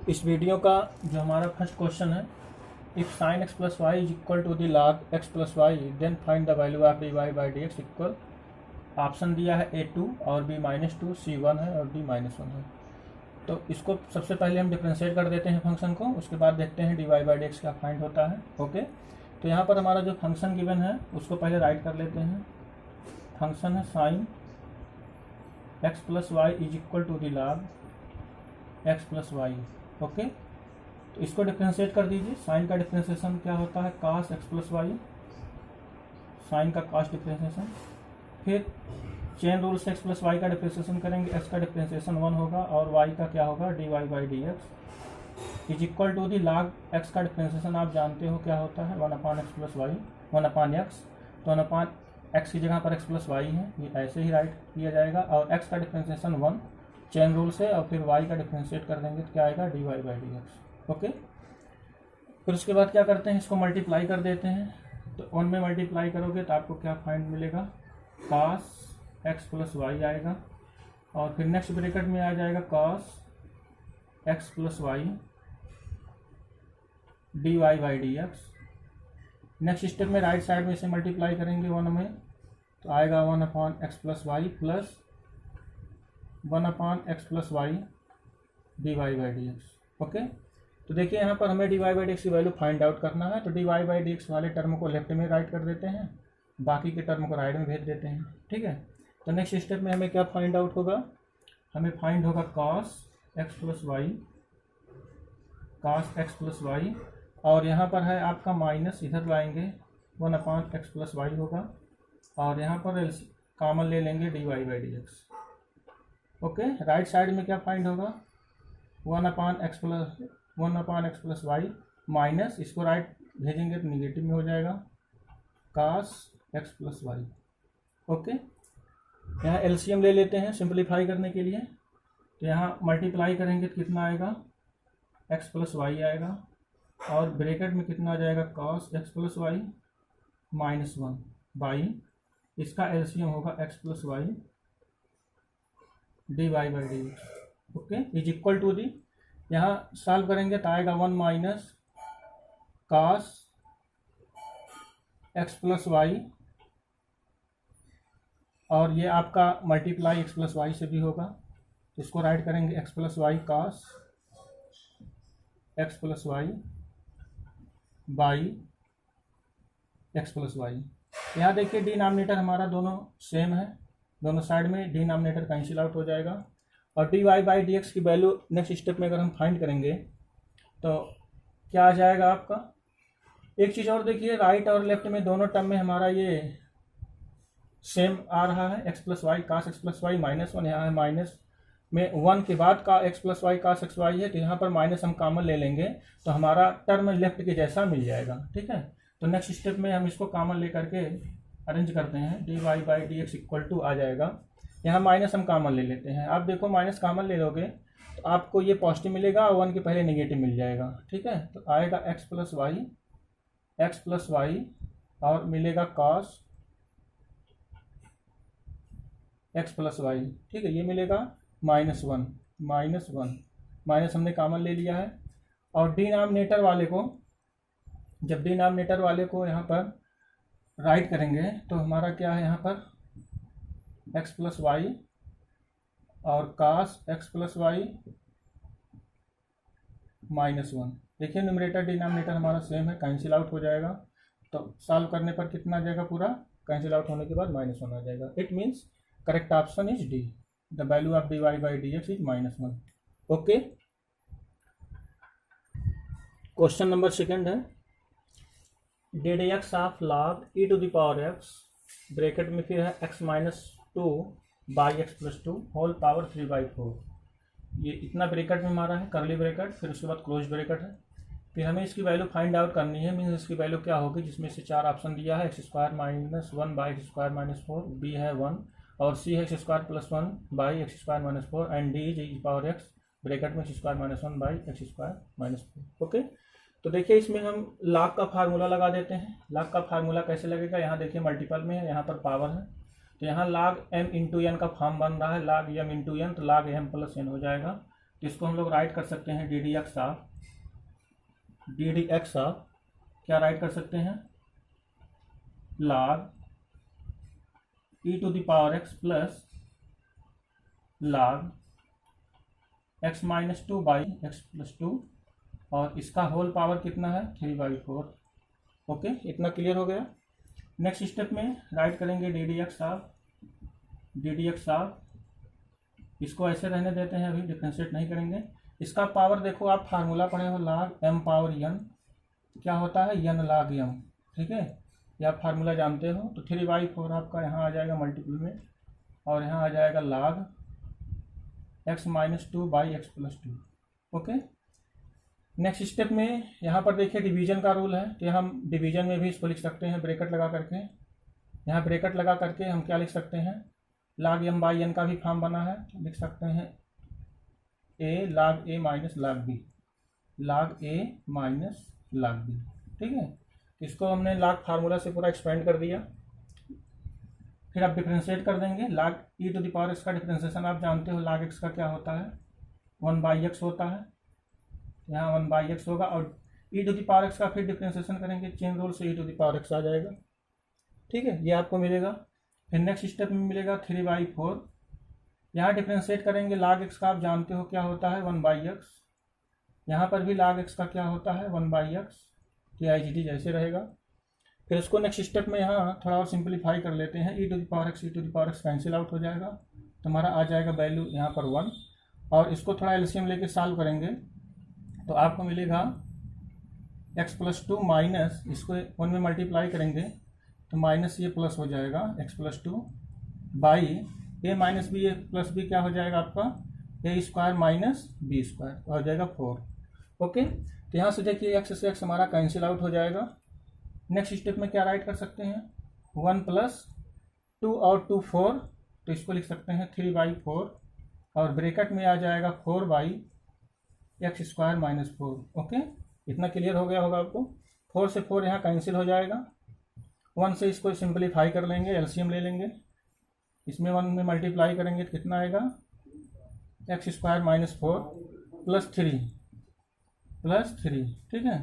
इस वीडियो का जो हमारा फर्स्ट क्वेश्चन है, if sin x plus Y is equal to the log x plus Y then find the value of dy by D x equal. Option दिया है A2 और B-2, C1 है और D-1 है। तो इसको सबसे पहले हम डिफ्रेंशिएट कर देते हैं फंक्शन को, उसके बाद देखते हैं dy बाई डी एक्स क्या फाइंड होता है। ओके, तो यहाँ पर हमारा जो फंक्शन गिवन है उसको पहले राइट कर लेते हैं। फंक्शन है sin x plus Y is equal to the log x plus Y. Okay, तो इसको डिफ्रेंशिएट कर दीजिए। साइन का डिफ्रेंशिएशन क्या होता है, cos x plus Y, sine का cos डिफ्रेंशिएशन। फिर चेन रूल से x प्लस वाई का डिफ्रेंशिएशन करेंगे, x का डिफ्रेंशिएशन 1 होगा और y का क्या होगा, dy by D x is equal to the log x का डिफ्रेंशिएशन आप जानते हो क्या होता है, 1 upon x plus Y, 1 upon X. तो 1 अपान एक्स की जगह पर x प्लस वाई है, ये ऐसे ही राइट किया जाएगा। और x का डिफ्रेंशिएशन 1 चेन रूल से, और फिर y का डिफ्रेंशिएट कर देंगे तो क्या आएगा, dy by D x. Okay, फिर उसके बाद क्या करते हैं, इसको मल्टीप्लाई कर देते हैं। तो 1 में मल्टीप्लाई करोगे तो आपको क्या फाइंड मिलेगा, cos x प्लस वाई आएगा। और फिर नेक्स्ट ब्रैकेट में आ जाएगा cos x plus y dy by D x. Next step में राइट साइड में इसे मल्टीप्लाई करेंगे 1 में, तो आएगा 1 upon x plus Y plus 1 upon x plus y dy by D x. Okay, तो देखिए यहाँ पर हमें dy बाई डी एक्स की वैल्यू फाइंड आउट करना है। तो dy बाई डी एक्स वाले टर्म को लेफ्ट में राइट कर देते हैं, बाकी के टर्म को राइट में भेज देते हैं। ठीक है, तो नेक्स्ट स्टेप में हमें क्या फाइंड आउट होगा, हमें फाइंड होगा cos x plus Y, cos x plus Y. और यहाँ पर है आपका माइनस, इधर लाएंगे 1 अपान एक्स प्लस वाई होगा, और यहाँ पर कॉमन ले लेंगे dy by D x. Okay, right side में क्या फाइंड होगा, 1 upon x plus Y minus, इसको राइट भेजेंगे तो निगेटिव में हो जाएगा, cos x plus Y. Okay, यहाँ एलसीएम ले लेते हैं सिंपलीफाई करने के लिए। तो यहाँ मल्टीप्लाई करेंगे तो कितना आएगा, x प्लस वाई आएगा, और ब्रैकेट में कितना आ जाएगा, cos x plus Y minus 1 by, इसका एलसीएम होगा x plus Y D Y by D x. Okay, is equal to the, यहाँ सॉल्व करेंगे तो आएगा 1 minus cos x plus Y, और ये आपका मल्टीप्लाई x प्लस वाई से भी होगा, तो इसको राइट करेंगे x plus Y cos x plus Y by x plus Y. यहाँ देखिए डिनोमिनेटर हमारा दोनों सेम है, दोनों साइड में डिनोमिनेटर कैंसिल आउट हो जाएगा। और dy बाई डी एक्स की वैल्यू नेक्स्ट स्टेप में अगर हम फाइंड करेंगे तो क्या आ जाएगा आपका, एक चीज़ और देखिए, राइट और लेफ्ट में दोनों टर्म में हमारा ये सेम आ रहा है, x plus Y cos x plus Y minus 1, यहाँ है माइनस में 1 के बाद का x plus Y cos x वाई है, तो यहाँ पर माइनस हम कॉमन ले लेंगे तो हमारा टर्म लेफ्ट के जैसा मिल जाएगा। ठीक है, तो नेक्स्ट स्टेप में हम इसको कॉमन ले करके अरेंज करते हैं, dy by D x equal to आ जाएगा, यहाँ माइनस हम कॉमन ले लेते हैं। आप देखो माइनस कॉमन ले लोगे तो आपको ये पॉजिटिव मिलेगा और 1 के पहले नेगेटिव मिल जाएगा। ठीक है, तो आएगा x प्लस वाई और मिलेगा cos x प्लस वाई। ठीक है, ये मिलेगा माइनस 1 माइनस हमने कॉमन ले लिया है। और डिनोमिनेटर वाले को, जब डिनोमिनेटर वाले को यहाँ पर राइट करेंगे तो हमारा क्या है, यहाँ पर x प्लस वाई और cos x plus Y minus 1। देखिए न्यूमरेटर डिनोमिनेटर हमारा सेम है, कैंसिल आउट हो जाएगा। तो सॉल्व करने पर कितना आ जाएगा, पूरा कैंसिल आउट होने के बाद माइनस 1 आ जाएगा। It means correct option is D, the value of dy by D x is minus 1। Okay, question number second है, डेड x of log e to the power x, bracket में फिर है x minus 2 by x plus 2 whole power 3/4। ये इतना bracket में हमारा है, करली ब्रैकेट, फिर उसके बाद क्लोज ब्रैकेट है। फिर हमें इसकी वैल्यू फाइंड आउट करनी है, मीन्स इसकी वैल्यू क्या होगी, जिसमें से 4 ऑप्शन दिया है, x square minus 1 by x square minus 4, B है 1, और सी है x square plus 1 by x square minus 4, and D is e power x bracket में x square minus 1 by x square minus 4। Okay, तो देखिए इसमें हम log का formula लगा देते हैं। लॉग का फार्मूला कैसे लगेगा, यहाँ देखिए मल्टीपल में है, यहाँ पर पावर है, तो यहाँ log m इंटू एन का फॉर्म बन रहा है, log m इंटू एन, तो log m प्लस एन हो जाएगा। तो इसको हम लोग राइट कर सकते हैं डी डी एक्स ऑफ क्या राइट कर सकते हैं, log e to the power x plus log x minus 2 by x plus 2, और इसका होल पावर कितना है 3/4। ओके, इतना क्लियर हो गया। नेक्स्ट स्टेप में राइट करेंगे डी डी एक्स ऑफ, इसको ऐसे रहने देते हैं, अभी डिफ्रेंशिएट नहीं करेंगे। इसका पावर देखो, आप फार्मूला पढ़े हो log m पावर n, क्या होता है n log m, ठीक है, ये आप फार्मूला जानते हो। तो 3/4 आपका यहाँ आ जाएगा मल्टीपल में, और यहाँ आ जाएगा log x minus 2 by x plus 2। Okay, next step में यहाँ पर देखिए डिवीजन का रूल है, तो हम डिवीजन में भी इसको लिख सकते हैं ब्रैकेट लगा करके। यहाँ ब्रैकेट लगा करके हम क्या लिख सकते हैं, log m बाई n का भी फॉर्म बना है, तो लिख सकते हैं a log a minus log b, log a minus log b, ठीक है। इसको हमने log फार्मूला से पूरा एक्सपेंड कर दिया। फिर आप डिफ्रेंशिएट कर देंगे, log e to the power x का डिफ्रेंशिएशन आप जानते हो, log x का क्या होता है 1/x होता है, यहाँ 1/x होगा, और e to the power x का फिर डिफ्रेंशिएशन करेंगे, चेन रूल से e to the power x आ जाएगा, ठीक है, ये आपको मिलेगा। फिर नेक्स्ट स्टेप में मिलेगा 3/4, यहाँ डिफ्रेंशिएट करेंगे, log x का आप जानते हो क्या होता है 1/x, यहाँ पर भी log x का क्या होता है 1/x, TIGT जैसे रहेगा। फिर उसको नेक्स्ट स्टेप में यहाँ थोड़ा और सिंप्लीफाई कर लेते हैं, e to the power x cancel out हो जाएगा, तो हमारा आ जाएगा वैल्यू यहाँ पर 1, और इसको थोड़ा एलसीएम लेके सॉल्व करेंगे, तो आपको मिलेगा x प्लस 2 माइनस, इसको 1 में मल्टीप्लाई करेंगे तो माइनस ये प्लस हो जाएगा x plus 2 by A minus B, A plus B क्या हो जाएगा आपका A square minus B square, हो जाएगा 4। ओके, तो यहाँ से देखिए x से x हमारा कैंसिल आउट हो जाएगा। नेक्स्ट स्टेप में क्या राइट कर सकते हैं, 1 प्लस 2 और 2 4, तो इसको लिख सकते हैं 3/4, और ब्रैकेट में आ जाएगा 4/x स्क्वायर माइनस 4। ओके, इतना क्लियर हो गया होगा आपको। 4 से 4 यहाँ कैंसिल हो जाएगा, 1 से इसको सिंप्लीफाई कर लेंगे, एलसीएम ले लेंगे, इसमें 1 में मल्टीप्लाई करेंगे तो कितना आएगा x स्क्वायर माइनस 4 प्लस 3, ठीक है,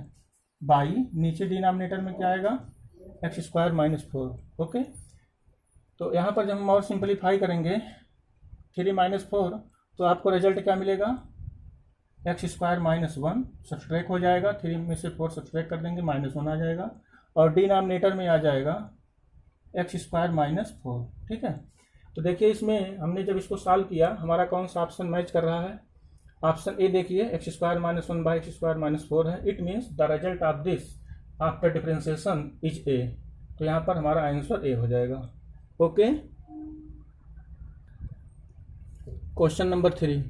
बाई नीचे डिनोमिनेटर में क्या आएगा x स्क्वायर माइनस 4। ओके, तो यहाँ पर जब हम और सिंप्लीफाई करेंगे 3 माइनस 4, तो आपको रिजल्ट क्या मिलेगा x स्क्वायर माइनस 1 सब्सट्रैक्ट हो जाएगा, 3 में से 4 सब्सट्रैक्ट कर देंगे, -1 आ जाएगा, और डिनोमिनेटर में आ जाएगा x स्क्वायर माइनस 4, ठीक है। तो देखिए इसमें हमने जब इसको सॉल्व किया, हमारा कौन सा ऑप्शन मैच कर रहा है, ऑप्शन ए देखिए x square minus 1 by x square minus 4 है, it means the result of this after differentiation is a, तो यहाँ पर हमारा आंसर ए हो जाएगा। Okay, question number 3।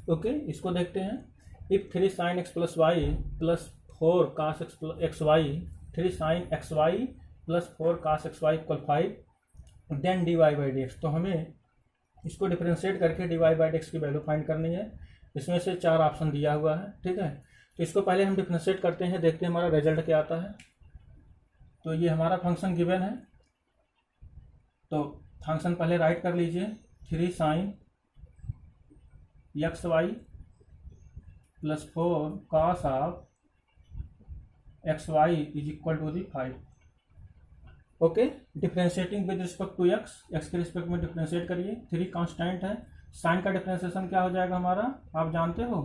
ओके, इसको देखते हैं, if 3 sin x plus Y plus 4 cos x y 3 sin x y plus 4 cos x y equal 5, then dy by dx, तो हमें इसको डिफरेंशिएट करके dy बाई dx की वैल्यू फाइंड करनी है। इसमें से 4 ऑप्शन दिया हुआ है, ठीक है, तो इसको पहले हम डिफरेंशिएट करते हैं, देखते हैं हमारा रिजल्ट क्या आता है। तो ये हमारा फंक्शन गिवन है, तो फंक्शन पहले राइट कर लीजिए, 3 sin X Y plus 4 cos of X Y is equal to the 5। Okay, differentiating with respect to X के रिस्पेक्ट में डिफ्रेंशिएट करिए, 3 कांस्टेंट है, साइन का डिफ्रेंशिएशन क्या हो जाएगा हमारा, आप जानते हो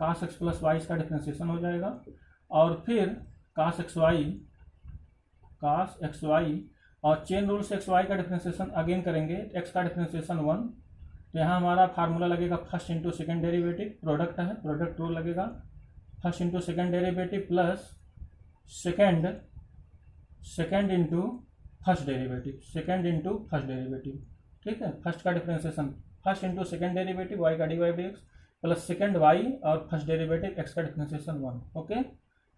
cos x प्लस वाई का डिफ्रेंशिएशन हो जाएगा, और फिर cos x y, और चेन रूल से एक्स वाई का डिफ्रेंशिएशन अगेन करेंगे, x का डिफ्रेंशिएशन 1, तो यहाँ हमारा फार्मूला लगेगा first into second derivative, product है, प्रोडक्ट रूल लगेगा, first into second derivative plus second into first derivative, ठीक है, फर्स्ट का differentiation first into second derivative y का dy by x plus second y और फर्स्ट डेरिवेटिव x का differentiation 1। Okay,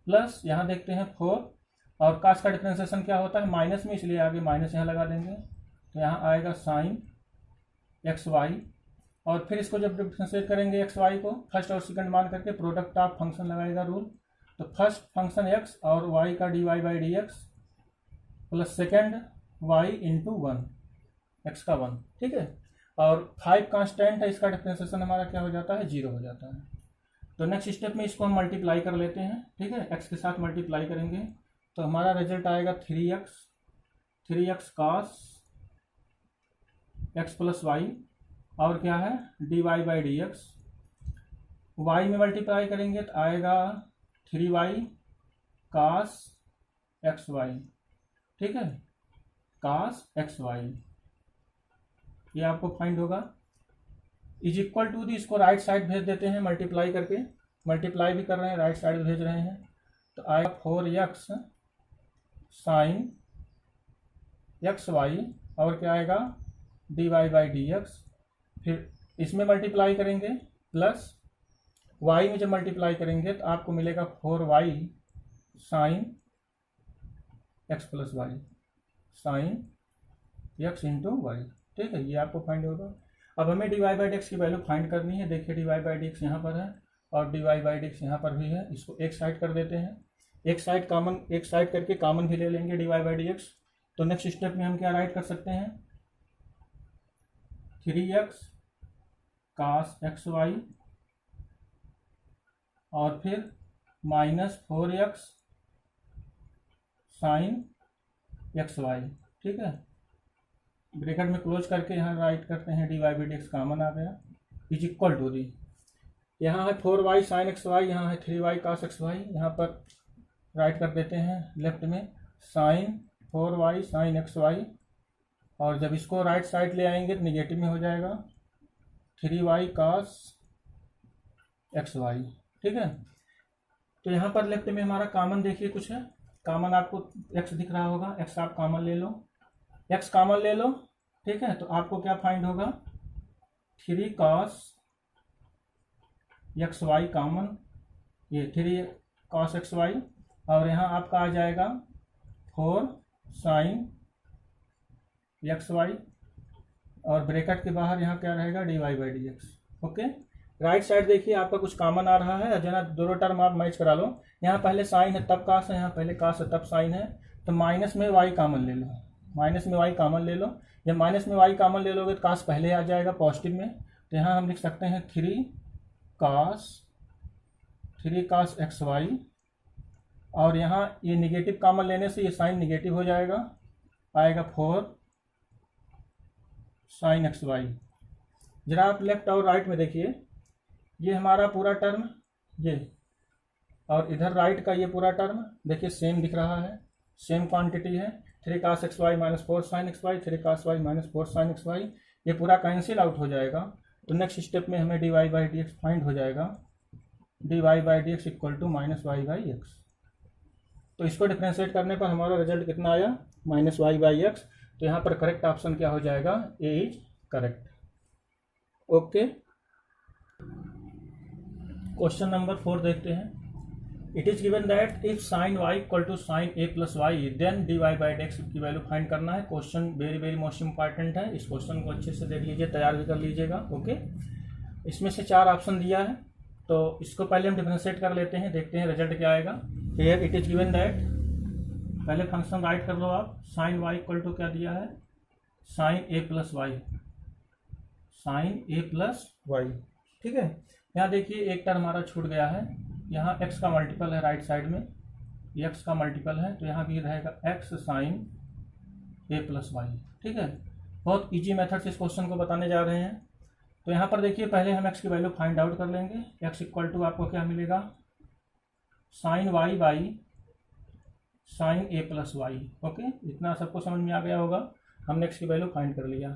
plus यहाँ देखते हैं 4, और cos का डिफरेंशिएशन क्या होता है माइनस में, इसलिए आगे माइनस यहाँ लगा देंगे, तो यहाँ आएगा साइन एक्स वाई, और फिर इसको जब डिफरेंशिएट करेंगे एक्स वाई को फर्स्ट और सेकंड मान करके प्रोडक्ट ऑफ फंक्शन लगाएगा रूल, तो फर्स्ट फंक्शन एक्स और वाई का dy by D X plus second Y into 1 X का 1, ठीक है, और 5 कांस्टेंट है, इसका डिफरेंशिएशन हमारा क्या हो जाता है, 0 हो जाता है। तो नेक्स्ट स्टेप में इसको हम मल्टीप्लाई कर लेते हैं, ठीक है, x के साथ मल्टीप्लाई करेंगे तो हमारा रिजल्ट आएगा 3x cos x plus Y, और क्या है dy by D X. Y में मल्टीप्लाई करेंगे तो आएगा 3y cos एक्स वाई, ठीक है, cos एक्स वाई, ये आपको फाइंड होगा। इज इक्वल टू दी, इसको राइट साइड भेज देते हैं मल्टीप्लाई करके, मल्टीप्लाई भी कर रहे हैं, राइट साइड भेज रहे हैं तो आएगा 4x साइन एक्स वाई, और क्या आएगा dy बाई डी एक्स। फिर इसमें मल्टीप्लाई करेंगे प्लस y में जब मल्टीप्लाई करेंगे तो आपको मिलेगा 4y sine X plus Y, sine X into Y, ठीक है, ये आपको फाइंड होगा। अब हमें dy बाई डी एक्स की वैल्यू फाइंड करनी है। देखिए dy बाई डी एक्स यहाँ पर है और dy बाई डी एक्स यहाँ पर भी है, इसको एक साइड कर देते हैं, एक साइड करके कॉमन भी ले लेंगे dy बाई डी एक्स। तो नेक्स्ट स्टेप में हम क्या राइट कर सकते हैं, 3x cos एक्स वाई और फिर minus 4x sign X Y, ठीक है, ब्रैकेट में क्लोज करके यहाँ राइट करते हैं dy by D x common आ गया, इज इक्वल टू दी, यहाँ है 4y साइन एक्स वाई, यहाँ है 3y cos एक्स वाई, यहाँ पर राइट कर देते हैं लेफ्ट में sign 4y sine X Y, और जब इसको राइट साइड ले आएंगे तो निगेटिव में हो जाएगा 3y cos एक्स वाई, ठीक है। तो यहाँ पर लेफ्ट में हमारा कॉमन देखिए कुछ है, कॉमन आपको x दिख रहा होगा, x आप कॉमन ले लो, x कॉमन ले लो, ठीक है, तो आपको क्या फाइंड होगा 3 cos एक्स वाई कॉमन, ये 3 cos एक्स वाई, और यहाँ आपका आ जाएगा 4 साइन एक्स वाई, और ब्रैकेट के बाहर यहाँ क्या रहेगा dy by D x, okay. Right side देखिए आपका कुछ कॉमन आ रहा है, जो ना दोनों टर्म आप मैच करा लो, यहाँ पहले साइन है तब कास है, यहाँ पहले कास है तब साइन है, तो माइनस में y कॉमन ले लो, माइनस में y कॉमन ले लो, जब माइनस में y कॉमन ले लोगे तो कास पहले आ जाएगा पॉजिटिव में, तो यहाँ हम लिख सकते हैं 3 cos एक्स वाई, और यहाँ ये निगेटिव कॉमन लेने से ये साइन निगेटिव हो जाएगा, आएगा 4 साइन एक्स वाई। जरा आप लेफ्ट और राइट में देखिए, ये हमारा पूरा टर्म ये, और इधर राइट का ये पूरा टर्म देखिए सेम दिख रहा है, सेम क्वांटिटी है, 3 cos X Y minus 4 sine X Y, 3 cos Y minus 4 sine X Y, ये पूरा कैंसिल आउट हो जाएगा। तो नेक्स्ट स्टेप में हमें dy by D x find हो जाएगा, dy by D x equal to minus Y by X. तो इसको डिफ्रेंशिएट करने पर हमारा रिजल्ट कितना आया, माइनस वाई बाई एक्स। तो यहाँ पर करेक्ट ऑप्शन क्या हो जाएगा, A is correct, okay. Question number 4 देखते हैं। It is given that if sine y equal to sine a plus Y then dy by D x की वैल्यू फाइंड करना है। Question very very most important है, इस question को अच्छे से देख लीजिए, तैयार भी कर लीजिएगा, ओके। इसमें से 4 ऑप्शन दिया है, तो इसको पहले हम डिफरेंशिएट कर लेते हैं, देखते हैं रिजल्ट क्या आएगा। Here it is given that, पहले फंक्शन राइट कर लो आप, साइन y इक्वल टू क्या दिया है, sine a plus Y, sine a plus Y, ठीक है। यहाँ देखिए एक टर्म हमारा छूट गया है, यहाँ x का मल्टीपल है राइट साइड में, x का मल्टीपल है, तो यहाँ भी रहेगा x sine a plus Y, ठीक है। बहुत इजी मेथड से इस क्वेश्चन को बताने जा रहे हैं। तो यहाँ पर देखिए पहले हम x की वैल्यू फाइंड आउट कर लेंगे, x इक्वल टू आपको क्या मिलेगा, sine y by sine a plus Y, okay. इतना सबको समझ में आ गया होगा, हमने x की वैल्यू फाइंड कर लिया।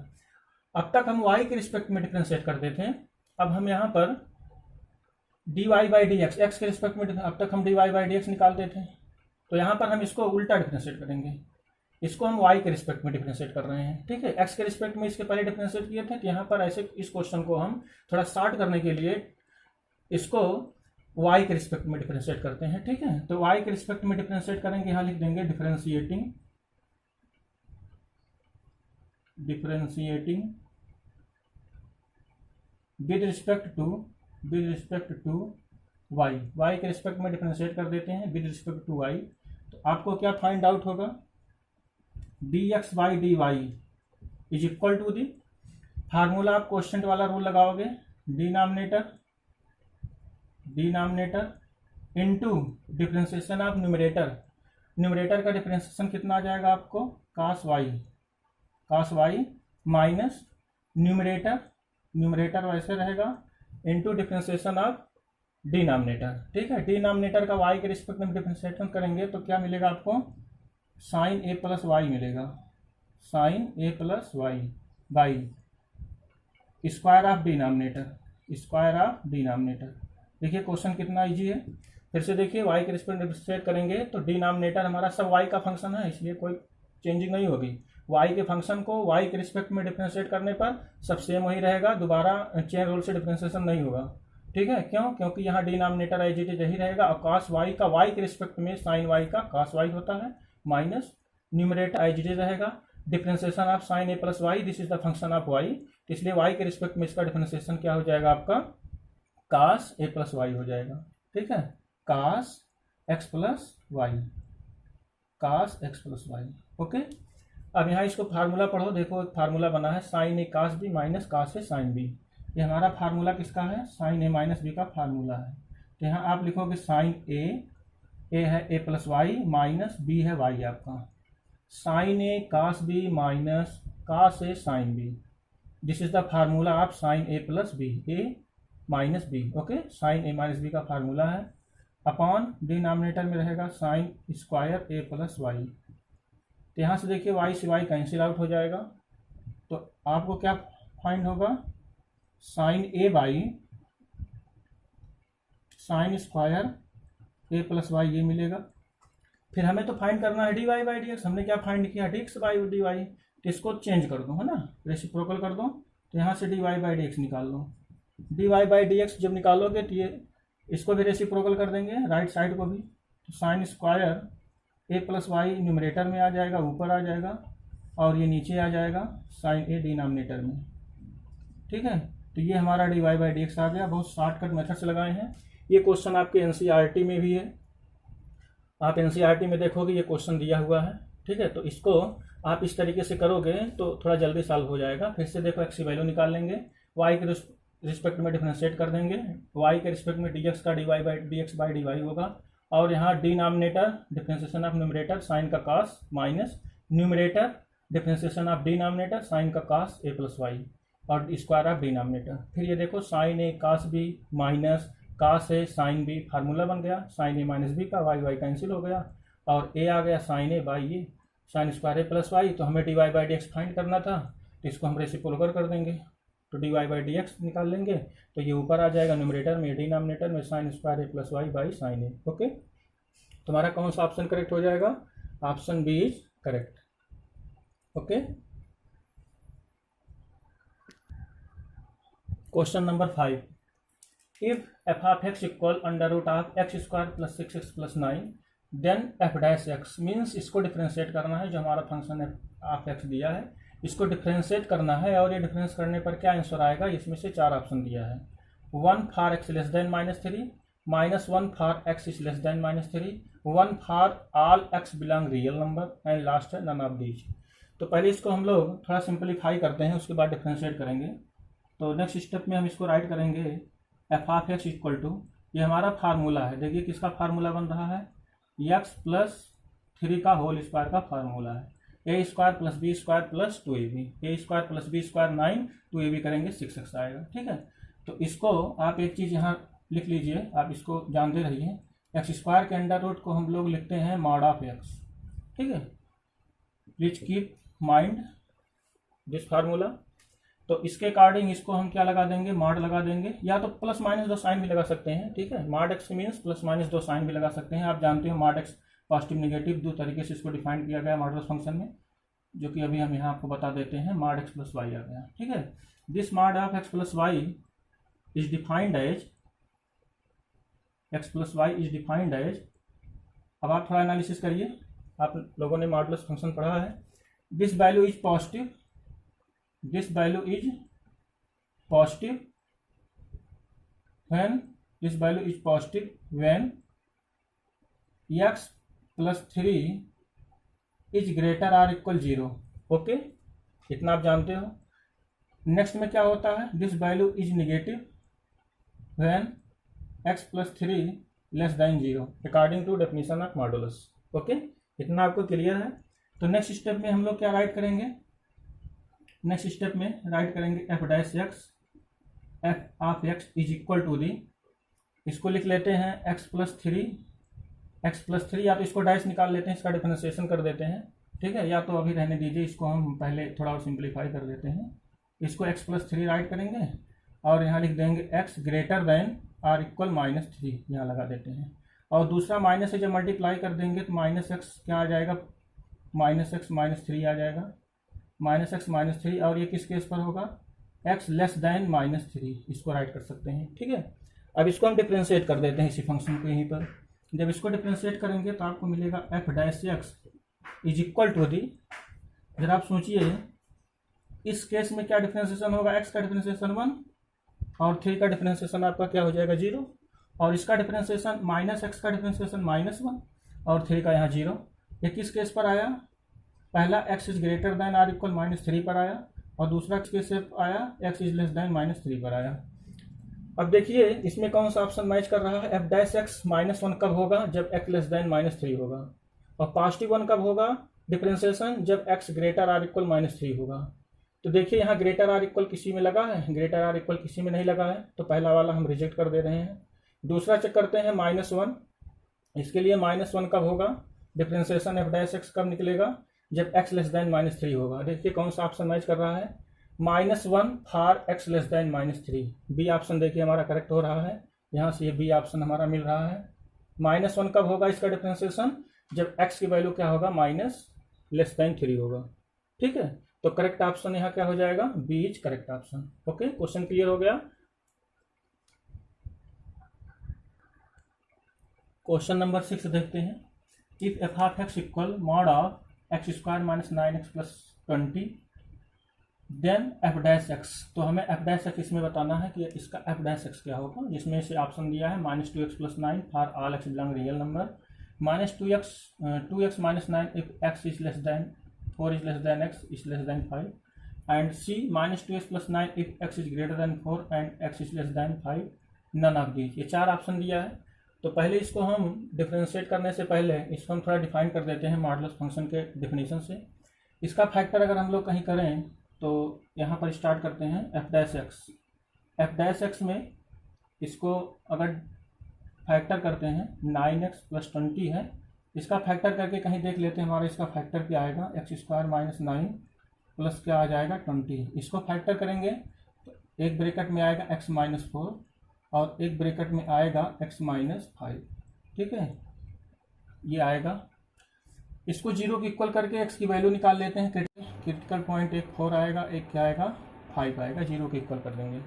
अब तक हम y के रिस्पेक्ट में डिफरेंशिएट करते थे, अब हम यहाँ पर dy by D x, x के रिस्पेक्ट में अब तक हम dy बाई डी एक्स निकालते थे, तो यहाँ पर हम इसको उल्टा डिफरेंशिएट करेंगे, इसको हम y के रिस्पेक्ट में डिफरेंशिएट कर रहे हैं, ठीक है। x के रिस्पेक्ट में इसके पहले डिफरेंशिएट किए थे, तो यहाँ पर ऐसे इस क्वेश्चन को हम थोड़ा शॉर्ट करने के लिए इसको y के रिस्पेक्ट में डिफरेंशिएट करते हैं, ठीक है। तो y के रिस्पेक्ट में डिफरेंशिएट करेंगे, यहाँ लिख देंगे differentiating with respect to y, y के रिस्पेक्ट में डिफरेंशिएट कर देते हैं विद रिस्पेक्ट टू y। तो आपको क्या फाइंड आउट होगा, dx by dy is equal to the, formula आप क्वोशिएंट वाला रूल लगाओगे, denominator into differentiation of numerator. Numerator का डिफरेंशिएशन कितना आ जाएगा आपको, cos y माइनस न्यूमरेटर वैसे रहेगा इनटू डिफरेंशिएशन ऑफ डिनोमिनेटर। ठीक है, डिनोमिनेटर का y के रिस्पेक्ट में डिफरेंशिएशन करेंगे तो क्या मिलेगा आपको, साइन a प्लस वाई मिलेगा, sine a plus Y by square of denominator. देखिए क्वेश्चन कितना इजी है। फिर से देखिए, y के रिस्पेक्ट में डिफरेंशिएट करेंगे तो डिनोमिनेटर हमारा सब y का फंक्शन है, इसलिए कोई चेंजिंग नहीं होगी। y के फंक्शन को y के रिस्पेक्ट में डिफरेंशिएट करने पर सब सेम वही रहेगा, दोबारा चेन रूल से डिफरेंशिएशन नहीं होगा। ठीक है, क्यों, क्योंकि यहाँ डिनोमिनेटर एज इट इज यही रहेगा और cos y का y के रिस्पेक्ट में साइन y का cos y होता है, minus numerator as it is रहेगा, differentiation of sine a plus y, this is the function of y, इसलिए y के रिस्पेक्ट में इसका डिफरेंशिएशन क्या हो जाएगा आपका, cos a प्लस वाई हो जाएगा। ठीक है, cos x plus Y. Okay, अब यहाँ इसको फार्मूला पढ़ो, देखो एक फार्मूला बना है sine a cos b minus cos a sine b। ये हमारा फार्मूला किसका है, साइन ए माइनस बी का फार्मूला है। तो यहाँ आप लिखोगे साइन ए है a plus Y minus b है y आपका, sine a cos b minus cos a sine b, this is the formula of sine a plus b, a minus b. Okay, sine a minus b का formula है, upon denominator में रहेगा sign square a plus y. तो यहाँ से देखिए y से y cancel out हो जाएगा, तो आपको क्या फाइंड होगा, sine a by sine square a plus y ये मिलेगा। फिर हमें तो फाइंड करना है d Y by D x, हमने क्या फाइंड किया, d x by d y, तो इसको चेंज कर दो, है ना, रेसिप्रोकल कर दो, तो यहाँ से d Y by D x निकाल लो। D Y by D x जब निकालोगे तो ये इसको भी रेसिप्रोकल कर देंगे, राइट साइड को भी, तो sign square a plus Y numerator में आ जाएगा, ऊपर आ जाएगा, और ये नीचे आ जाएगा साइन ए डिनोमिनेटर में। ठीक है, तो ये हमारा d Y by D x आ गया, बहुत शॉर्टकट मेथड से लगाए हैं। ये क्वेश्चन आपके एनसीईआरटी में भी है, आप एनसीईआरटी में देखोगे ये क्वेश्चन दिया हुआ है। ठीक है, तो इसको आप इस तरीके से करोगे तो थोड़ा जल्दी सॉल्व हो जाएगा। फिर से देखो, एक्स की वैल्यू निकाल लेंगे, वाई के रिस्पेक्ट में डिफरेंशिएट कर देंगे, y के रिस्पेक्ट में dx का dy by D x by d y होगा, और यहाँ denominator differentiation of numerator sine का cos minus numerator differentiation of denominator sine का cos a प्लस वाई और स्क्वायर ऑफ डिनोमिनेटर। फिर ये देखो sine a cos b minus cos a sine b, formula बन गया, साइन a माइनस b का y cancel हो गया, और a आ गया साइन a बाई ये sine square a plus y. तो हमें dy by D x find करना था, तो इसको हम रेसिप्रोकल कर देंगे, तो d Y by D x निकाल लेंगे, तो ये ऊपर आ जाएगा न्यूमरेटर में, डिनोमिनेटर में sine square a plus Y by sine a. Okay, तुम्हारा कौन सा ऑप्शन करेक्ट हो जाएगा, option b is correct. Okay, question number 5, if f of x equal under root of x square plus 6x plus 9 then f dash x, means इसको differentiate करना है, जो हमारा फंक्शन एफ ऑफ एक्स दिया है इसको डिफरेंशिएट करना है, और ये डिफरेंस करने पर क्या आंसर आएगा, इसमें से 4 ऑप्शन दिया है, 1 for x less than -3, -1 for x is less than -3, 1 for all x belong real number, and last है नन ऑफ दीज। तो पहले इसको हम लोग थोड़ा सिंपलीफाई करते हैं, उसके बाद डिफरेंशिएट करेंगे। तो नेक्स्ट स्टेप में हम इसको राइट करेंगे, f of x equal to, ये हमारा फार्मूला है, देखिए किसका फार्मूला बन रहा है, एक्स प्लस 3 का होल स्क्वायर का फार्मूला है, A square plus B square plus 2ab, A square plus B square 9, 2ab करेंगे 6x आएगा। ठीक है, तो इसको आप एक चीज़ यहाँ लिख लीजिए, आप इसको जानते रहिए, एक्स स्क्वायर के अंडर रूट को हम लोग लिखते हैं मॉड ऑफ एक्स। ठीक है, please keep mind this formula. तो इसके अकॉर्डिंग इसको हम क्या लगा देंगे, मॉड लगा देंगे, या तो प्लस माइनस 2 साइन भी लगा सकते हैं। ठीक है, mod x means plus minus 2 sign भी लगा सकते हैं। आप जानते हो मॉड एक्स पॉजिटिव नेगेटिव 2 तरीके से इसको डिफाइन किया गया मॉडुलस फंक्शन में, जो कि अभी हम यहाँ आपको बता देते हैं, मॉड एक्स प्लस वाई आ गया। ठीक है, this mod of x plus Y is defined as, x plus Y is defined as, अब आप थोड़ा एनालिसिस करिए, आप लोगों ने मॉडुलस फंक्शन पढ़ा है, this value is positive, this value is positive when, this value is positive when x plus 3 is greater or equal 0। Okay, इतना आप जानते हो। नेक्स्ट में क्या होता है, this value is negative when x plus 3 less than 0 according to definition of modulus. Okay, इतना आपको क्लियर है। तो नेक्स्ट स्टेप में हम लोग क्या राइट करेंगे, नेक्स्ट स्टेप में राइट करेंगे f dash x, f of x is equal to the, इसको लिख लेते हैं x प्लस 3 या तो इसको डैश निकाल लेते हैं, इसका डिफरेंशिएशन कर देते हैं, ठीक है, या तो अभी रहने दीजिए, इसको हम पहले थोड़ा और सिंप्लीफाई कर देते हैं। इसको x प्लस 3 राइट करेंगे और यहाँ लिख देंगे x greater than or equal -3, यहाँ लगा देते हैं। और दूसरा माइनस से जब मल्टीप्लाई कर देंगे तो -x क्या आ जाएगा, -x -3 आ जाएगा, -x -3। और ये किस केस पर होगा, x लेस देन -3, इसको राइट कर सकते हैं, ठीक है। अब इसको हम डिफ्रेंशिएट कर देते हैं इसी फंक्शन को यहीं पर। जब इसको डिफ्रेंशिएट करेंगे तो आपको मिलेगा f dash x is equal to the, जरा आप सोचिए इस केस में क्या डिफ्रेंशिएशन होगा, x का डिफ्रेंशिएशन 1 और 3 का डिफ्रेंशिएशन आपका क्या हो जाएगा 0, और इसका डिफ्रेंशिएशन -x का डिफ्रेंशिएशन -1 और 3 का यहाँ 0। ये किस केस पर आया, पहला x is greater than or equal -3 पर आया और दूसरा केस आया x इज लेस देन -3 पर आया। अब देखिए इसमें कौन सा ऑप्शन मैच कर रहा है, एफ डैश एक्स -1 कब होगा, जब x लेस देन -3 होगा, और पॉजिटिव 1 कब होगा डिफ्रेंशिएशन, जब x ग्रेटर आर इक्वल -3 होगा। तो देखिए यहाँ ग्रेटर आर इक्वल किसी में लगा है, ग्रेटर आर इक्वल किसी में नहीं लगा है, तो पहला वाला हम रिजेक्ट कर दे रहे हैं। दूसरा चेक करते हैं -1, इसके लिए -1 कब होगा, डिफ्रेंशिएशन एफ डैश एक्स कब निकलेगा, जब x लेस देन -3 होगा। देखिए कौन सा ऑप्शन मैच कर रहा है, -1 for x less than -3, b option देखिए हमारा करेक्ट हो रहा है, यहाँ से ये बी ऑप्शन हमारा मिल रहा है। -1 कब होगा इसका डिफ्रेंशिएशन, जब x की वैल्यू क्या होगा लेस देन 3 होगा, ठीक है। तो करेक्ट ऑप्शन यहाँ क्या हो जाएगा, b is correct option. Okay, question clear हो गया। क्वेश्चन नंबर 6 देखते हैं, if f of x equal mod of x square -9x plus 20 then f dash x. तो हमें एफ डैश एक्स इसमें बताना है कि इसका एफ डैश एक्स क्या होगा, जिसमें से ऑप्शन दिया है -2x plus 9 for all x belong real number, -2x -9 if x is less than 4 is less than x is less than 5, and C -2x plus 9 if x is greater than 4 and x is less than 5, none of these। ये 4 option दिया है। तो पहले इसको हम differentiate करने से पहले इसको हम थोड़ा डिफाइन कर देते हैं मॉडुलस फंक्शन के डिफिनीशन से। इसका फैक्टर अगर हम लोग कहीं करें तो यहाँ पर स्टार्ट करते हैं F dash x, F dash x में इसको अगर फैक्टर करते हैं 9x प्लस 20 है, इसका फैक्टर करके कहीं देख लेते हैं हमारा इसका फैक्टर क्या आएगा, x स्क्वायर -9 प्लस क्या आ जाएगा 20। इसको फैक्टर करेंगे तो एक ब्रैकेट में आएगा x -4 और एक ब्रैकेट में आएगा x -5, ठीक है, ये आएगा। इसको 0 के इक्वल करके x की वैल्यू निकाल लेते हैं, क्रिटिकल पॉइंट एक 4 आएगा, एक क्या आएगा 5 आएगा, 0 के इक्वल कर देंगे।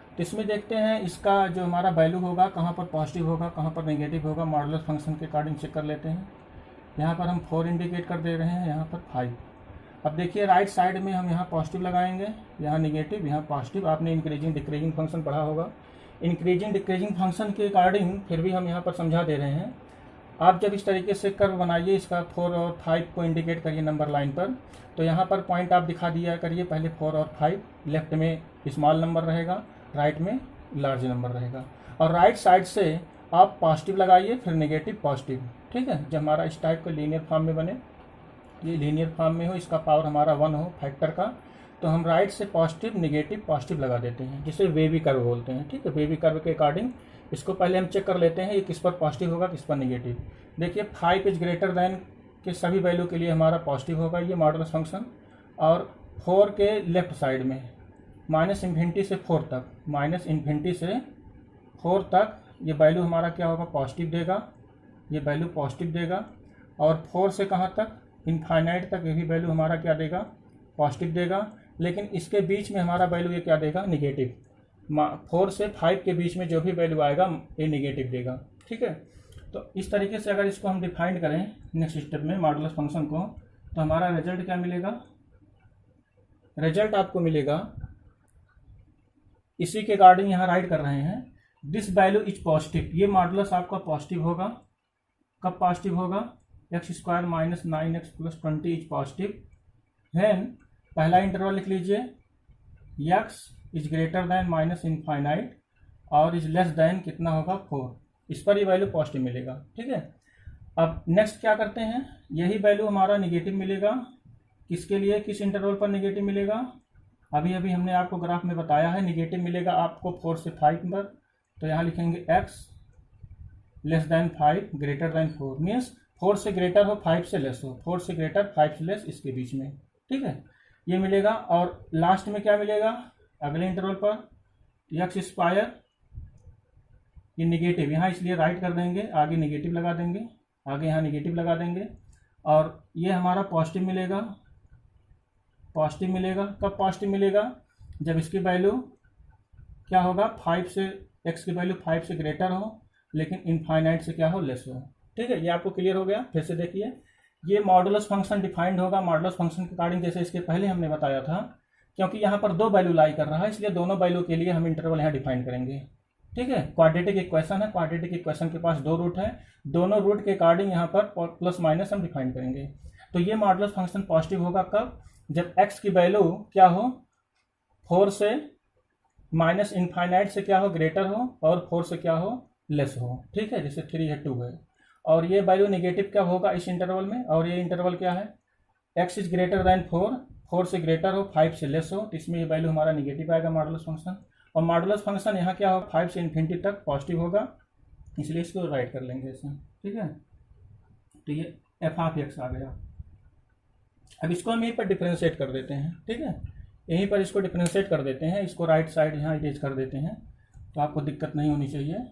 तो इसमें देखते हैं इसका जो हमारा वैल्यू होगा कहाँ पर पॉजिटिव होगा कहाँ पर नेगेटिव होगा, मॉडुलस फंक्शन के अकॉर्डिंग चेक कर लेते हैं। यहाँ पर हम 4 इंडिकेट कर दे रहे हैं, यहाँ पर 5। अब देखिए राइट साइड में हम यहाँ पॉजिटिव लगाएंगे, यहाँ नेगेटिव, यहाँ पॉजिटिव। आपने इंक्रीजिंग डिक्रीजिंग फंक्शन पढ़ा होगा, इंक्रीजिंग डिक्रीजिंग फंक्शन के अकॉर्डिंग फिर भी हम यहाँ पर समझा दे रहे हैं। आप जब इस तरीके से कर्व बनाइए, इसका 4 और 5 को इंडिकेट करिए नंबर लाइन पर, तो यहाँ पर पॉइंट आप दिखा दिया करिए, पहले 4 और 5, लेफ्ट में स्मॉल नंबर रहेगा, राइट में लार्ज नंबर रहेगा, और राइट साइड से आप पॉजिटिव लगाइए फिर नेगेटिव पॉजिटिव, ठीक है। जब हमारा इस टाइप का लीनियर फॉर्म में बने, ये लीनियर फॉर्म में हो, इसका पावर हमारा 1 हो फैक्टर का, तो हम राइट से पॉजिटिव नेगेटिव पॉजिटिव लगा देते हैं, जिसे वेवी कर्व बोलते हैं, ठीक है। वेवी कर्व के अकॉर्डिंग इसको पहले हम चेक कर लेते हैं ये किस पर पॉजिटिव होगा किस पर नेगेटिव। देखिए 5 इज ग्रेटर देन के सभी वैल्यू के लिए हमारा पॉजिटिव होगा ये मॉडुलस फंक्शन, और 4 के लेफ्ट साइड में -∞ से 4 तक, -∞ से 4 तक ये वैल्यू हमारा क्या होगा पॉजिटिव देगा, ये वैल्यू पॉजिटिव देगा, और 4 से कहाँ तक इनफाइनाइट तक ये भी वैल्यू हमारा क्या देगा पॉजिटिव देगा, लेकिन इसके बीच में हमारा वैल्यू ये क्या देगा नेगेटिव। 4 से 5 के बीच में जो भी वैल्यू आएगा ये नेगेटिव देगा, ठीक है। तो इस तरीके से अगर इसको हम डिफाइन करें नेक्स्ट स्टेप में मॉडुलस फंक्शन को, तो हमारा रिजल्ट क्या मिलेगा, रिजल्ट आपको मिलेगा इसी के अकॉर्डिंग यहाँ राइट कर रहे हैं, दिस वैल्यू इज पॉजिटिव। ये मॉडुलस आपका पॉजिटिव होगा, कब पॉजिटिव होगा, x square -9x plus 20 is positive when, पहला इंटरवल लिख लीजिए x is greater then minus infinite और इज लेस देन कितना होगा 4, इस पर ये वैल्यू पॉजिटिव मिलेगा। ठीक है, अब नेक्स्ट क्या करते हैं, यही वैल्यू हमारा निगेटिव मिलेगा, किसके लिए, किस इंटरवल पर निगेटिव मिलेगा, अभी अभी हमने आपको ग्राफ में बताया है, निगेटिव मिलेगा आपको 4 से 5 पर। तो यहाँ लिखेंगे x less then 5 greater than 4, means 4 से ग्रेटर हो 5 से लेस हो, 4 से ग्रेटर 5 से लेस, इसके बीच में। ठीक है, ये मिलेगा। और लास्ट में क्या मिलेगा अगले इंटरवल पर, एक्स स्क्वायर, ये निगेटिव यहाँ इसलिए राइट कर देंगे, आगे निगेटिव लगा देंगे, आगे यहाँ निगेटिव लगा देंगे, और ये हमारा पॉजिटिव मिलेगा। पॉजिटिव मिलेगा कब पॉजिटिव मिलेगा, जब इसकी वैल्यू क्या होगा 5 से, एक्स की वैल्यू 5 से ग्रेटर हो लेकिन इनफाइनाइट से क्या हो, लेस हो। ठीक है, ये आपको क्लियर हो गया। फिर से देखिए, ये मॉडुलस फंक्शन डिफाइंड होगा मॉडुलस फंक्शन के अकॉर्डिंग, जैसे इसके पहले हमने बताया था, क्योंकि यहाँ पर 2 वैल्यू लाई कर रहा है, इसलिए दोनों वैल्यू के लिए हम इंटरवल यहाँ डिफाइन करेंगे। ठीक है, क्वाड्रेटिक इक्वेशन है, क्वाड्रेटिक इक्वेशन के पास 2 रूट है, दोनों रूट के अकॉर्डिंग यहाँ पर प्लस माइनस हम डिफाइन करेंगे। तो ये मॉडुलस फंक्शन पॉजिटिव होगा कब, जब x की वैल्यू क्या हो 4 से माइनस इनफाइनाइट से क्या हो ग्रेटर हो, और 4 से क्या हो लेस हो। ठीक है, जैसे 3 है 2 है, और ये वैल्यू निगेटिव कब होगा इस इंटरवल में, और ये इंटरवल क्या है, x इज ग्रेटर देन 4, 4 से ग्रेटर हो 5 से लेस हो, तो इसमें ये वैल्यू हमारा निगेटिव आएगा मॉडुलस फंक्शन। और मॉडुलस फंक्शन यहाँ क्या होगा 5 से इन्फिनिटी तक पॉजिटिव होगा, इसलिए इसको राइट कर लेंगे ऐसे। ठीक है, तो ये एफ ऑफ एक्स आ गया। अब इसको हम यहीं पर डिफ्रेंशिएट कर देते हैं। ठीक है, यहीं पर इसको डिफ्रेंशिएट कर देते हैं, इसको राइट साइड यहाँ इरेज कर देते हैं, तो आपको दिक्कत नहीं होनी चाहिए।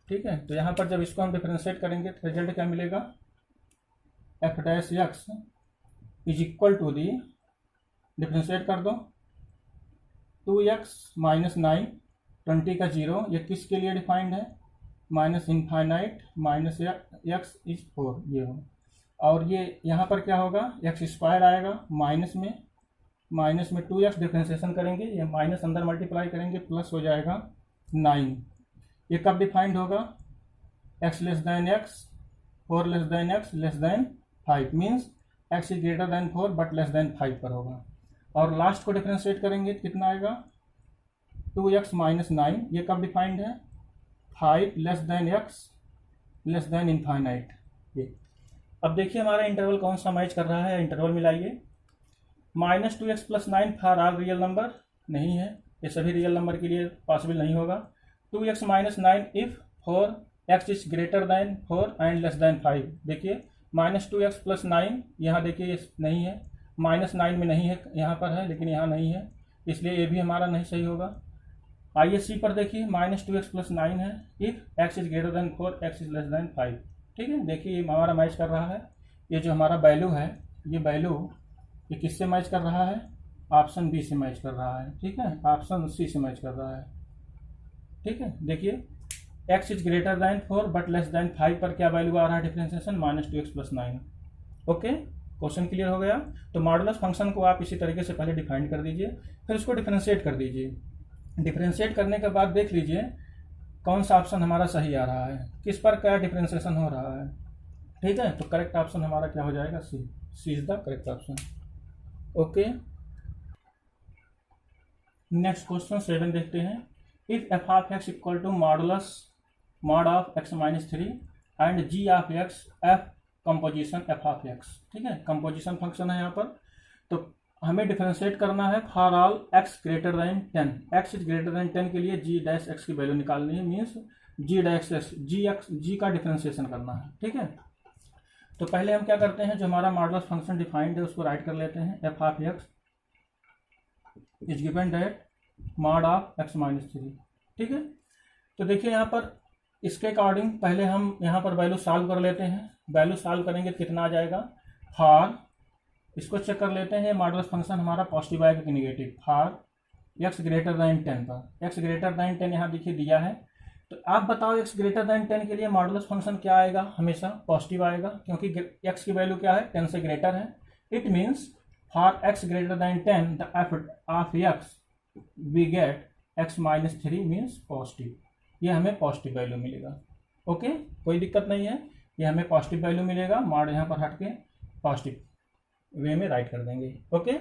ठीक है, तो यहाँ पर जब इसको हम डिफ्रेंशिएट करेंगे तो रिजल्ट क्या मिलेगा, f dash x is equal to the, differentiate कर दो 2x माइनस 9 20 का 0, ये किसके लिए डिफाइंड है, minus infinite minus x is 4, ये हो। और ये यहाँ पर क्या होगा, एक्स स्क्वायर आएगा, माइनस में 2x डिफ्रेंशिएशन करेंगे, ये माइनस अंदर मल्टीप्लाई करेंगे, प्लस हो जाएगा 9। ये कब डिफाइंड होगा, x less than x, 4 less than x less than 5, means x is greater than 4 but less than 5 पर होगा। और लास्ट को डिफ्रेंशिएट करेंगे तो कितना आएगा, 2x माइनस 9, ये कब डिफाइंड है, 5 less than x less than infinite. ये अब देखिए हमारा इंटरवल कौन सा मैच कर रहा है, इंटरवल मिलाइए। Minus 2x plus 9 for all real number नहीं है, ये सभी रियल नंबर के लिए पॉसिबल नहीं होगा। 2x minus 9 if 4x is greater than 4 and less than 5। देखिए माइनस 2x प्लस 9 यहाँ देखिए ये नहीं है, माइनस 9 में नहीं है, यहाँ पर है लेकिन यहाँ नहीं है, इसलिए ये भी हमारा नहीं सही होगा। आइए सी पर देखिए, माइनस 2x प्लस 9 है, if x is greater than 4 x is less than 5। ठीक है, देखिए ये हमारा मैच कर रहा है, ये जो हमारा वैल्यू है, ये वैल्यू ये किससे मैच कर रहा है, ऑप्शन बी से मैच कर रहा है। ठीक है, ऑप्शन सी से मैच कर रहा है। ठीक है, देखिए x is greater than 4 but less than 5 पर क्या वैल्यू आ रहा है differentiation, minus 2x plus 9। Okay, question clear हो गया। तो मॉडुलस फंक्शन को आप इसी तरीके से पहले डिफाइन कर दीजिए, फिर उसको डिफरेंशिएट कर दीजिए। डिफरेंशिएट करने के बाद देख लीजिए कौन सा ऑप्शन हमारा सही आ रहा है, किस पर क्या डिफरेंशिएशन हो रहा है। ठीक है, तो करेक्ट ऑप्शन हमारा क्या हो जाएगा, C, C is the correct option. Okay, next question 7 देखते हैं। If f of x equal to modulus mod of x minus 3 and g of x f composition f of x. ठीक है, composition function है यहाँ पर, तो हमें differentiate करना है for all x greater than 10, x is greater than 10 के लिए जी डैश एक्स की वैल्यू निकालनी है, मीन्स जी डैश एक्स जी का डिफरेंशिएशन करना है। ठीक है, तो पहले हम क्या करते हैं, जो हमारा मॉडुलस फंक्शन डिफाइंड है उसको राइट कर लेते हैं, F of x is given that mod of x minus 3। ठीक है, तो देखिए यहाँ पर इसके अकॉर्डिंग पहले हम यहाँ पर वैल्यू सॉल्व कर लेते हैं, वैल्यू सॉल्व करेंगे तो कितना आ जाएगा, फॉर इसको चेक कर लेते हैं, मॉडुलस फंक्शन हमारा पॉजिटिव आएगा कि negative, for x greater than 10 पर, एक्स ग्रेटर दैन 10 यहाँ देखिए दिया है, तो आप बताओ एक्स ग्रेटर दैन 10 के लिए मॉडुलस फंक्शन क्या आएगा, हमेशा पॉजिटिव आएगा, क्योंकि एक्स की वैल्यू क्या है 10 से ग्रेटर है। It means for x greater than 10 the f of x we get x minus 3 means positive, ये हमें पॉजिटिव वैल्यू मिलेगा। ओके, कोई दिक्कत नहीं है, ये हमें पॉजिटिव वैल्यू मिलेगा, मॉड यहाँ पर हट के पॉजिटिव वे में राइट कर देंगे। ओके,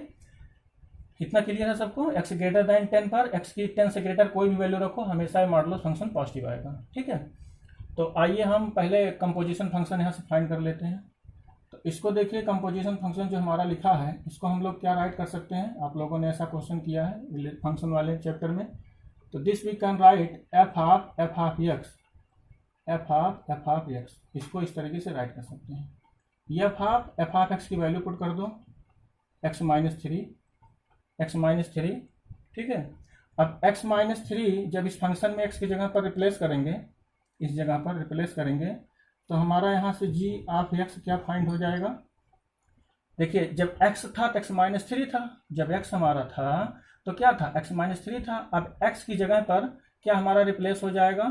कितना क्लियर है सबको? x ग्रेटर देन 10 पर x की 10 से ग्रेटर कोई भी वैल्यू रखो, हमेशा मॉडुलस फंक्शन पॉजिटिव आएगा। ठीक है, तो आइए हम पहले कंपोजिशन फंक्शन यहाँ से फाइंड कर लेते हैं। तो इसको देखिए, कंपोजिशन फंक्शन जो हमारा लिखा है इसको हम लोग क्या राइट कर सकते हैं? आप लोगों ने ऐसा क्वेश्चन किया है फंक्शन वाले चैप्टर में। तो this we can write f half x, इसको इस तरीके से राइट कर सकते हैं। एफ हाफ एक्स की वैल्यू पुट कर दो x माइनस थ्री। ठीक है, अब x माइनस थ्री जब इस फंक्शन में x की जगह पर रिप्लेस करेंगे, इस जगह पर रिप्लेस करेंगे, तो हमारा यहाँ से g ऑफ x क्या फाइंड हो जाएगा? देखिए, जब x था तो x माइनस थ्री था, जब x हमारा था तो क्या था? x माइनस थ्री था। अब x की जगह पर क्या हमारा रिप्लेस हो जाएगा?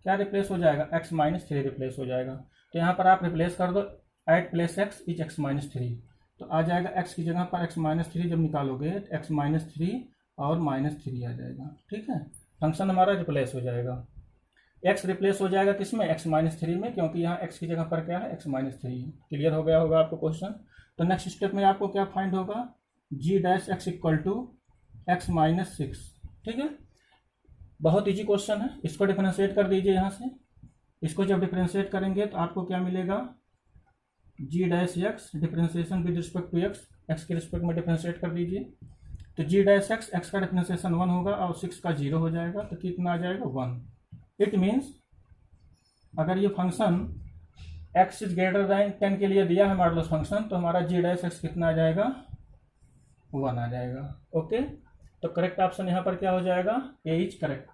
क्या रिप्लेस हो जाएगा? x माइनस थ्री रिप्लेस हो जाएगा। तो यहाँ पर आप रिप्लेस कर दो, at place x is x minus three, तो आ जाएगा x की जगह पर x माइनस थ्री जब निकालोगे तो x माइनस थ्री और माइनस थ्री आ जाएगा। ठीक है, फंक्शन हमारा रिप्लेस हो जाएगा। x रिप्लेस हो जाएगा किसमें? x माइनस थ्री में, क्योंकि यहाँ x की जगह पर क्या है? x माइनस थ्री है। क्लियर हो गया होगा आपको क्वेश्चन। तो नेक्स्ट स्टेप में आपको क्या फाइंड होगा? g dash x equal to x minus six. ठीक है, बहुत ईजी क्वेश्चन है। इसको डिफरेंशिएट कर दीजिए यहाँ से। इसको जब डिफरेंशिएट करेंगे तो आपको क्या मिलेगा? g dash x, differentiation with respect to x के रिस्पेक्ट में डिफरेंशिएट कर दीजिए। तो g डैश x का डिफरेंशिएशन 1 होगा और 6 का 0 हो जाएगा, तो कितना आ जाएगा? 1। इट मीन्स अगर ये function x is greater then 10 के लिए दिया है मॉडुलस फंक्शन, तो हमारा g डैश x कितना आ जाएगा? 1 आ जाएगा। ओके, तो करेक्ट ऑप्शन यहाँ पर क्या हो जाएगा? A is correct.